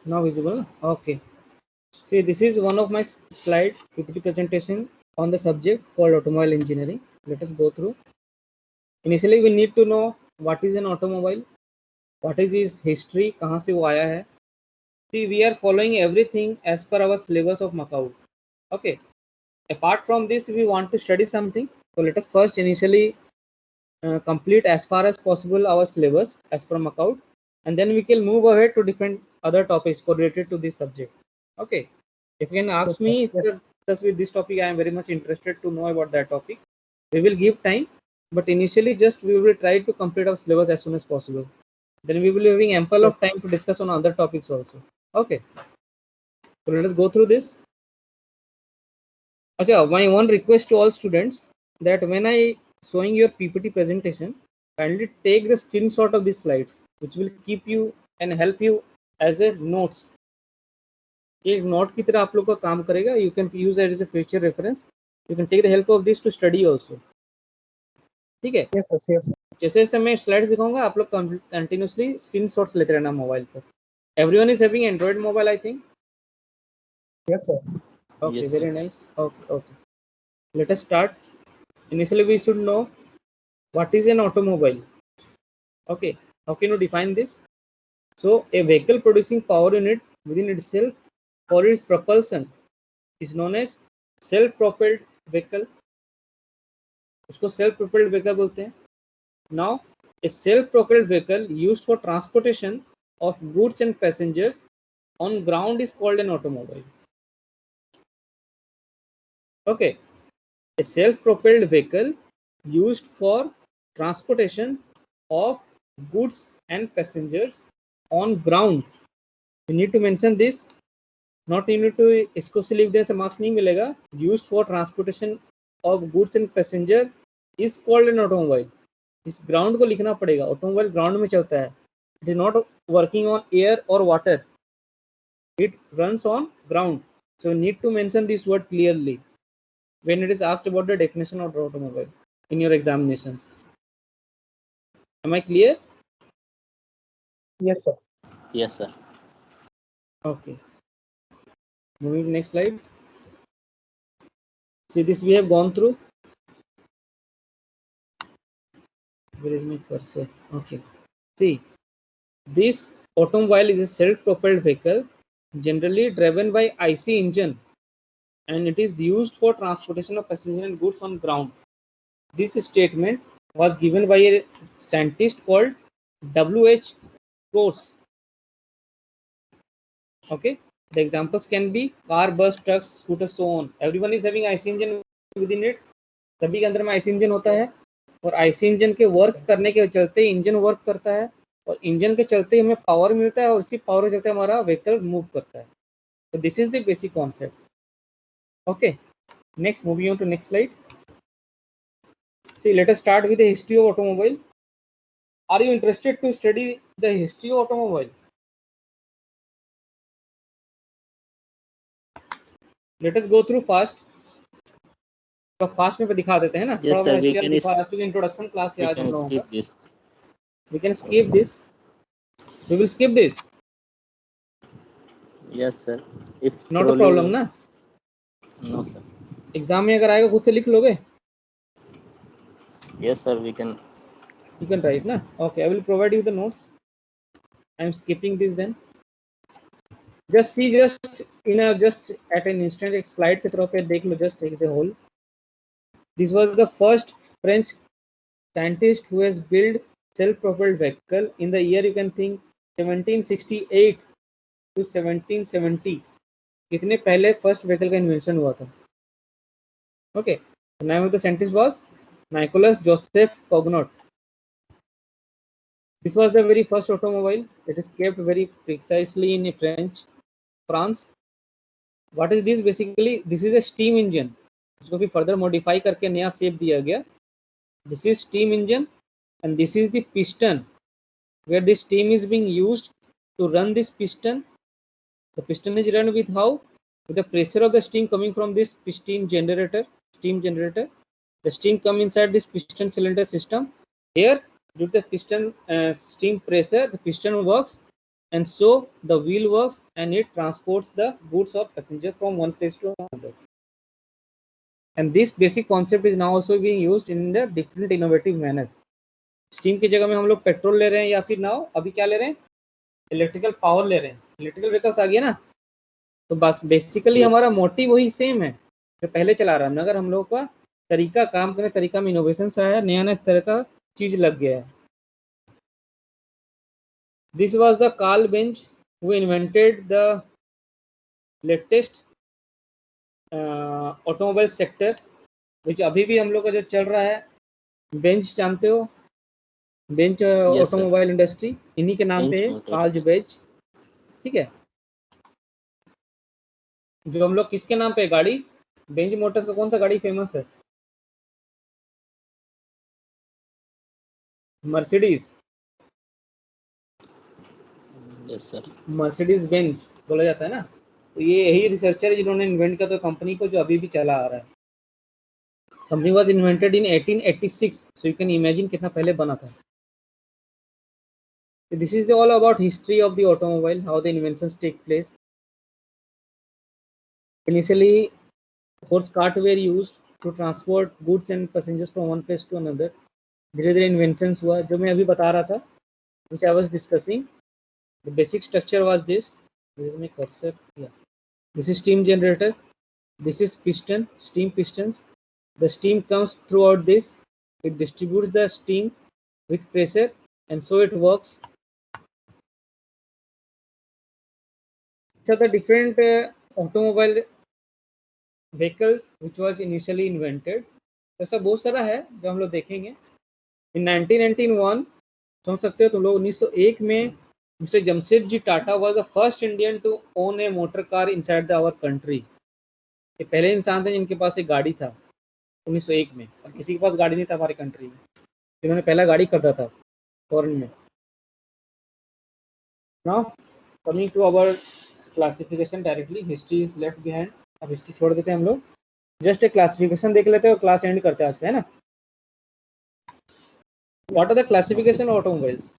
Now visible? Okay. See, this is one of my slide PPT presentation on the subject called automobile engineering. Let us go through. Initially, we need to know what is an automobile, what is its history, कहाँ से वो आया है. See, we are following everything as per our syllabus of Macau. Okay. Apart from this, we want to study something. So let us first initially complete as far as possible our syllabus as per Macau, and then we can move ahead to different other topics correlated to this subject. Okay. If you can ask Yes, sir. me if you're just with this topic, I am very much interested to know about that topic. We will give time, but initially just we will try to complete our syllabus as soon as possible. Then we will be having ample of Yes. time to discuss on other topics also. Okay. So let us go through this. Acha, my one request to all students that when I showing your PPT presentation, kindly take the screenshot of these slides, which will keep you and help you as a notes. एक note की तरह आप लोग का काम करेगा. You can use it as a future reference. You can take the help of this to study also. ठीक है. Yes, sir. Yes, sir. जैसे जैसे मैं स्लाइड्स दिखाऊंगा आप लोग कंटिन्यूसली स्क्रीनशॉट्स लेते रहना मोबाइल पर. Everyone is having Android mobile, I think. Yes, sir. Okay, Yes, sir. very nice. Okay. Let us start. Initially, we should know what is an automobile. Okay, how can you define this? So a vehicle producing power unit within itself for its propulsion is known as self-propelled vehicle. उसको self-propelled vehicle बोलते हैं. Now a self-propelled vehicle used for transportation of goods and passengers on ground is called an automobile. Okay, a self-propelled vehicle used for transportation of goods and passengers on ground. You need to mention this. Not you need to इसको से लिख देने से marks नहीं मिलेगा. Used for transportation of goods and passenger is called an automobile. इस ground को लिखना पड़ेगा. Automobile ground में चलता है. It is not working on air or water. It runs on ground. So you need to mention this word clearly when it is asked about the definition of automobile in your examinations. Am I clear? Yes, sir. Yes, sir. Okay. Moving to next slide. See, this we have gone through. Where is my cursor? Okay. See, this automobile is a self-propelled vehicle generally driven by IC engine, and it is used for transportation of passengers and goods on ground. This statement was given by a scientist called W.H. Croce. Okay. The examples can be car, bus, trucks, scooters, so on. Everyone is having IC engine within it. सभी के अंदर में IC engine होता है और IC engine के work करने के चलते इंजन वर्क करता है और इंजन के चलते हमें पावर मिलता है और उसी पावर के चलते हमारा व्हीकल मूव करता है. So this is the basic concept. Okay. Next, moving on to next slide. See, let us start with the history of automobile. Are you interested to study the history of automobile? Let us go through fast. तो fast में दिखा देते हैं ना. Yes, sir. We थोड़ा can fast introduction class we याद हम can लोगों skip का. this. We can skip this. We will skip this. Yes, sir. If Not a truly- problem ना. No, sir. एग्जाम में अगर आएगा खुद से लिख लोगे. Yes, sir. We can. You can write ना. Okay, I will provide you the notes. I am skipping this then. Just see, just just at an instant एक slide के तरफ पे देख लो, just as a whole. This was the first French scientist who has built self-propelled vehicle in the year you can think 1768 to 1770. इतने पहले first vehicle का invention हुआ था. Okay, the name of the scientist was Nicolas Joseph Cognot. This was the very first automobile. It is kept very precisely in France. What is this? Basically, this is a steam engine. इसको भी further modify करके नया shape दिया गया. This is steam engine, and this is the piston, where the steam is being used to run this piston. The piston is run with how? With the pressure of the steam coming from this piston generator, steam generator. The steam come inside this piston cylinder system. Here, due to the piston steam pressure, the piston works and so the wheel works and it transports the goods or passenger from one place to another. And this basic concept is now also being used in the different innovative manner. Steam की जगह में हम लोग petrol ले रहे हैं या फिर नाउ अभी क्या ले रहे हैं, इलेक्ट्रिकल पावर ले रहे हैं, इलेक्ट्रिकल व्हीकल्स आ गया ना। तो बस बेसिकली Yes. हमारा मोटिव वही सेम है जो पहले चला रहा है, मगर हम लोग का तरीका, काम करने तरीका में इनोवेशन आया है, नया नया तरह का चीज लग गया है। This was the Karl Benz who invented the latest automobile sector, जो अभी भी हम लोग का जो चल रहा है। बेंच जानते हो, bench Yes, sir. Automobile industry इन्हीं के नाम Bench पे है, Motors. Karl bench. ठीक है, जो हम लोग किसके नाम पे है गाड़ी, बेंच मोटर्स का कौन सा गाड़ी फेमस है, Mercedes, Yes, sir. Mercedes Benz बोला जाता है ना। तो ये यही रिसर्चर है जिन्होंने इन्वेंट किया तो कंपनी को, जो अभी भी चला आ रहा है। Company was invented in 1886, so you can imagine कितना पहले बना था। This is all about history of the automobile, how the inventions take place. Initially horse cart were used to transport goods and passengers from one place to another. धीरे धीरे inventions हुआ, जो मैं अभी बता रहा था, which I was discussing. The basic structure was this. This is my cursor. Yeah. This is steam generator. This is piston, steam pistons. The steam comes throughout this. It distributes the steam with pressure, and so it works. So the different automobile vehicles which was initially invented, ऐसा बहुत सारा है जो हम लोग देखेंगे। In 1991 समझ सकते हो तुम लोग, 1901 में mister Jamshedji Tata was the first Indian to own a motor car inside the our country. ये पहले इंसान थे जिनके पास एक गाड़ी था 1901 में, और किसी के पास गाड़ी नहीं था हमारे कंट्री में, जिन्होंने पहला गाड़ी खरीदा था फॉरेन में। Now coming to our classification directly, history is left behind. अब हिस्ट्री छोड़ देते हैं हम लोग, जस्ट एक क्लासिफिकेशन देख लेते हैं और क्लास एंड करते हैं आज का, है ना। What are the classification of automobiles?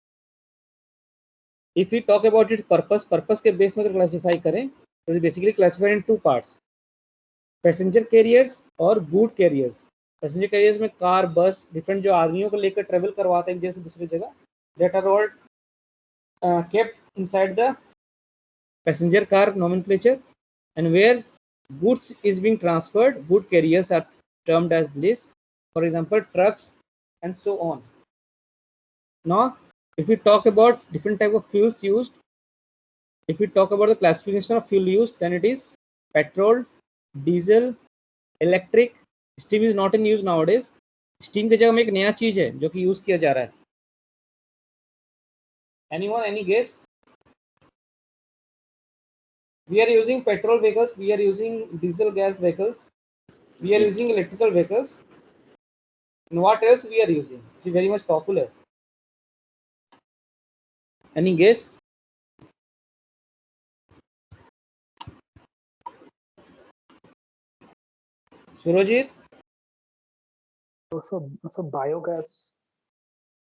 If you talk about it purpose के बेस में अगर क्लासिफाई करें तो basically classified in two parts, passenger carriers और गुड कैरियर्स। पैसेंजर कैरियर्स में कार, बस, डिफरेंट जो आदमियों को लेकर ट्रेवल करवाते हैं एक जगह से दूसरी जगह, that are all kept inside the passenger car nomenclature, and where goods is being transferred, good carriers are termed as this, for example trucks and so on. Now if we talk about different type of fuels used, if we talk about the classification of fuel used, then it is petrol, diesel, electric. Steam is not in use nowadays. Steam की जगह में एक नया चीज है जो कि use किया जा रहा है। Anyone, any guess? We are using petrol vehicles, we are using diesel gas vehicles, we are using electrical vehicles, and what else we are using? Which is very much popular. Any guess? Surojit? So biogas.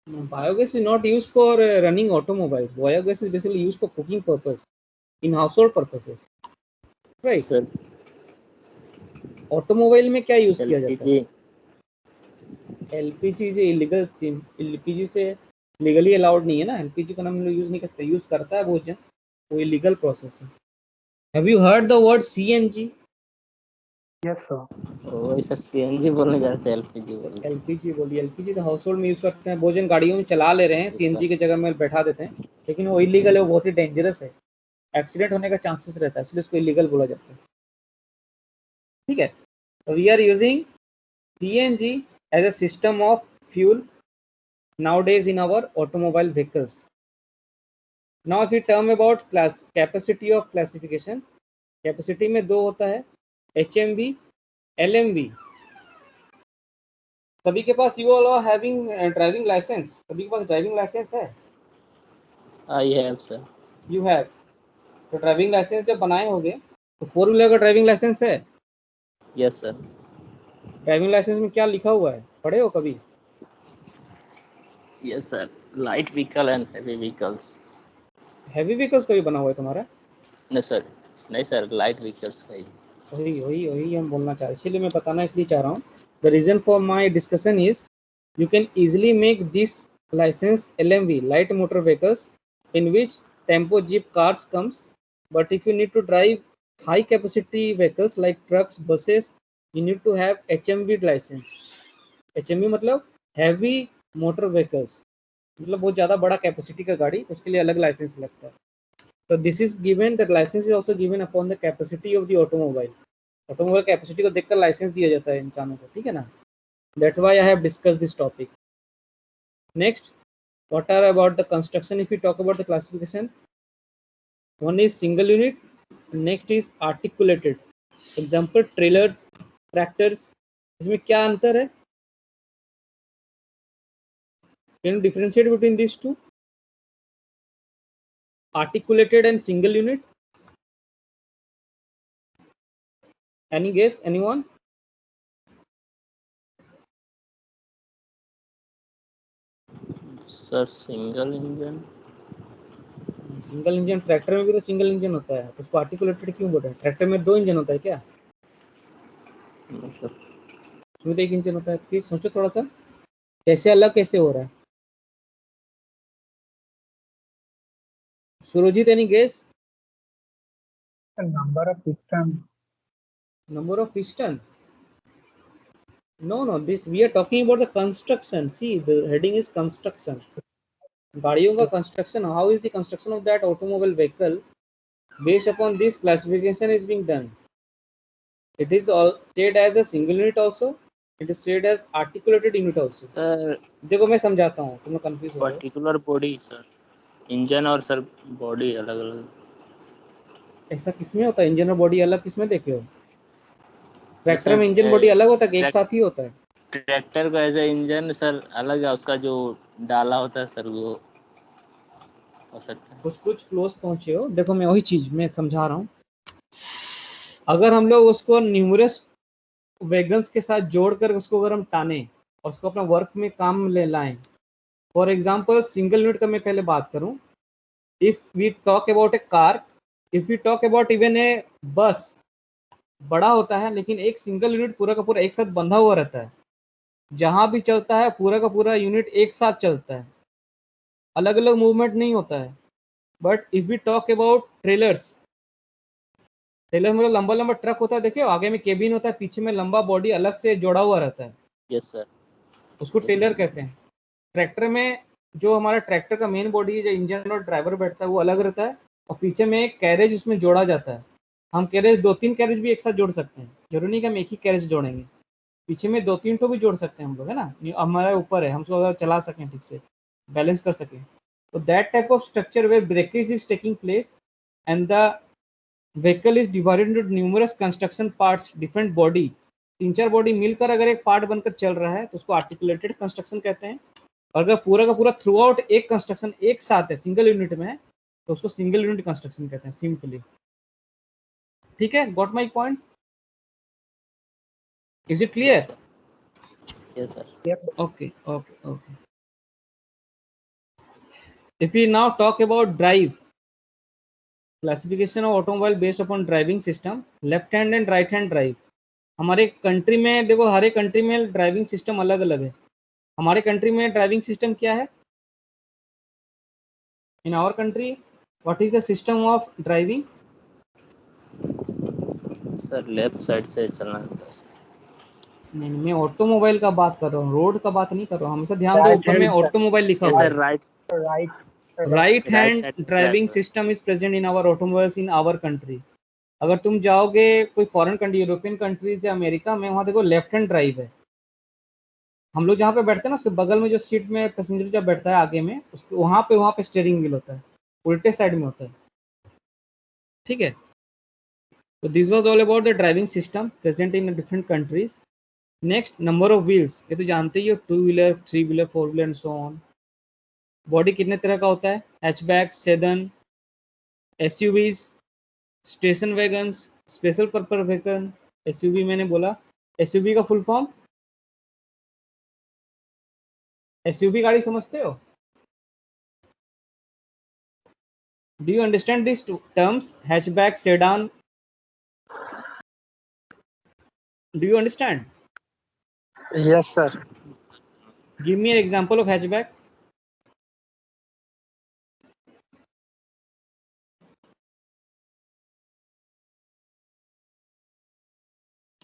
No, biogas is not used for running automobiles. Biogas is basically used for cooking purpose, in household purposes, right? Sir, automobile में क्या use किया जाता है? LPG. LPG से illegal, LPG से legally allowed नहीं है ना, एलपीजी को हम लोग यूज नहीं कर सकते, यूज करता है भोजन, वो इलीगल प्रोसेस है। Have you heard the word CNG? Yes, sir. वही सर CNG बोलने जा रहे थे, LPG बोल। एलपीजी बोलिए, एलपीजी तो हाउस होल्ड में यूज करते हैं, भोजन गाड़ियों में चला ले रहे हैं, सीएनजी की जगह में बैठा देते हैं, लेकिन वो इलीगल है, वो बहुत ही डेंजरस है, एक्सीडेंट होने का चांसेस रहता है, इसलिए उसको इलीगल बोला जाता है। ठीक है, तो we are using CNG as a system of fuel nowadays in our automobile vehicles. Now if we term about capacity of classification, capacity में दो होता है, HMV, LMV। सभी के पास, you all are having driving license, सभी के पास driving licence है? I have, sir. You have। तो ड्राइविंग लाइसेंस जब बनाए होंगे तो 4 व्हीलर का ड्राइविंग लाइसेंस है? Yes, sir. ड्राइविंग लाइसेंस में क्या लिखा हुआ है, पढ़े हो कभी? Yes, sir. Light vehicle and heavy vehicles. Heavy vehicles का भी बना हुआ है तुम्हारा? नहीं सर लाइट व्हीकल्स का ही। वही वही वही हम बोलना चाह रहे, इसीलिए मैं बताना इसलिए चाह रहा हूँ. The reason for my discussion is you can easily make this license LMV, light motor vehicles, in which tempo jeep cars comes. But if you need to drive high capacity vehicles like trucks, buses, you need to have HMV license. HMV मतलब heavy motor vehicles, मतलब बहुत ज़्यादा बड़ा capacity का गाड़ी, उसके लिए अलग लाइसेंस लगता है. तो this is given, that license is also given upon the capacity of the automobile. Automobile capacity को देखकर लाइसेंस दिया जाता है इंसानों को, ठीक है ना. That's why I have discuss this topic. Next, what are about the construction? If we talk about the classification, one is single unit, next is articulated. Example, trailers, tractors. इसमें क्या अंतर है? Can you differentiate between these two? Articulated and single unit. Any guess? Anyone? Sir single engine. Single engine tractor में भी तो single engine होता है, तो उसको आर्टिकुलेटेड क्यों बोल रहे हैं? ट्रैक्टर में 2 इंजन होता है क्या? नहीं सर। उसमें तो 1 इंजन होता है. प्लीज सोचो थोड़ा सा, कैसे अलग कैसे हो रहा है? Surjit, any guess? The number of piston. Number of piston? No, this we are talking about the construction. See, the heading is construction. गाड़ियों का construction. How is the construction of that automobile vehicle based upon this classification is being done? It is all said as a single unit also. It is said as articulated unit also. Sir देखो मैं समझाता हूँ, तुम लोग confuse हो रहे हो. Particular body sir, engine और सर बॉडी अलग अलग। ऐसा किसमें होता है? इंजन और बॉडी अलग किसमें देखे हो? ट्रैक्टर सर में इंजन बॉडी अलग होता है कि एक साथ ही होता है? ट्रैक्टर का ऐसा इंजन सर अलग है, उसका जो डाला होता है सर वो हो सकता है। कुछ क्लोज पहुंचे हो. देखो मैं वही चीज मैं समझा रहा हूँ. अगर हम लोग उसको न्यूमरस वैगन्स के साथ जोड़कर उसको अगर हम टाने और उसको अपना वर्क में काम ले लाएं, फॉर एग्जांपल सिंगल यूनिट का मैं पहले बात करूं. If we talk about a car, if we talk about even a bus, बड़ा होता है लेकिन एक सिंगल यूनिट पूरा का पूरा एक साथ बंधा हुआ रहता है. जहां भी चलता है पूरा का पूरा यूनिट एक साथ चलता है, अलग अलग मूवमेंट नहीं होता है. But if we talk about trailers, trailer मतलब लंबा लंबा ट्रक होता है, देखिए आगे में केबिन होता है, पीछे में लंबा बॉडी अलग से जोड़ा हुआ रहता है, यस सर। उसको Yes, ट्रेलर sir. कहते हैं. ट्रैक्टर में जो हमारा ट्रैक्टर का मेन बॉडी है, जो इंजन और ड्राइवर बैठता है, वो अलग रहता है, और पीछे में एक कैरेज उसमें जोड़ा जाता है. हम कैरेज 2-3 कैरेज भी एक साथ जोड़ सकते हैं, जरूरी नहीं कि हम एक ही कैरेज जोड़ेंगे. पीछे में 2-3 ठो भी जोड़ सकते हैं हम लोग, है ना. हमारे ऊपर है, हम उसको अगर चला सकें ठीक से, बैलेंस कर सकें. तो that type of structure where breakage is taking place and the vehicle is divided into numerous construction parts, different body, 3-4 body मिलकर अगर एक पार्ट बनकर चल रहा है तो उसको आर्टिकुलेटेड कंस्ट्रक्शन कहते हैं. और अगर पूरा का पूरा थ्रू आउट एक कंस्ट्रक्शन एक साथ है सिंगल यूनिट में, तो उसको सिंगल यूनिट कंस्ट्रक्शन कहते हैं सिंपली. ठीक है, got my point? Is it clear? Yes, sir. Yes, sir. Yes, sir. Okay. If we now talk about drive, classification of automobile based upon driving system, left hand and right hand drive. हमारे country में देखो, हर एक country में driving system अलग अलग है. हमारे country में ड्राइविंग सिस्टम क्या है? In our country what is the system of driving? Sir left side से चलना होता है सर। नहीं, मैं ऑटोमोबाइल का बात कर रहा हूँ, रोड का बात नहीं कर रहा हूँ. हमेशा ध्यान दो, Right ऊपर में hand ऑटोमोबाइल लिखा Yes, हुआ sir. है. Right. right. Right Right hand side driving driver. System is present in our automobiles in our country. अगर तुम जाओगे कोई फॉरेन कंट्री, यूरोपियन कंट्रीज या अमेरिका में, वहाँ देखो लेफ्ट हैंड ड्राइव है. हम लोग जहाँ पे बैठते हैं ना, उसके बगल में जो सीट में पैसेंजर जब बैठता है आगे में, उसके वहाँ पे स्टीयरिंग व्हील होता है, उल्टे साइड में होता है. ठीक है. तो this was all about the driving system present in different countries. Next, number of wheels. ये तो जानते ही हो, 2 wheeler, 3 wheeler, 4 wheeler and so on. Body कितने तरह का होता है? Hatchback, sedan, SUVs, station wagons, special purpose vehicle. SUV मैंने बोला, एसयूवी का फुल फॉर्म, एसयूवी गाड़ी समझते हो? Do you understand these two terms, hatchback, sedan? Do you understand? Yes, sir. Give me an example of hatchback.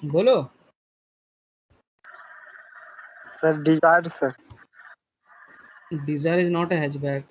बोलो. Sir, Desire, sir. Desire is not a hatchback.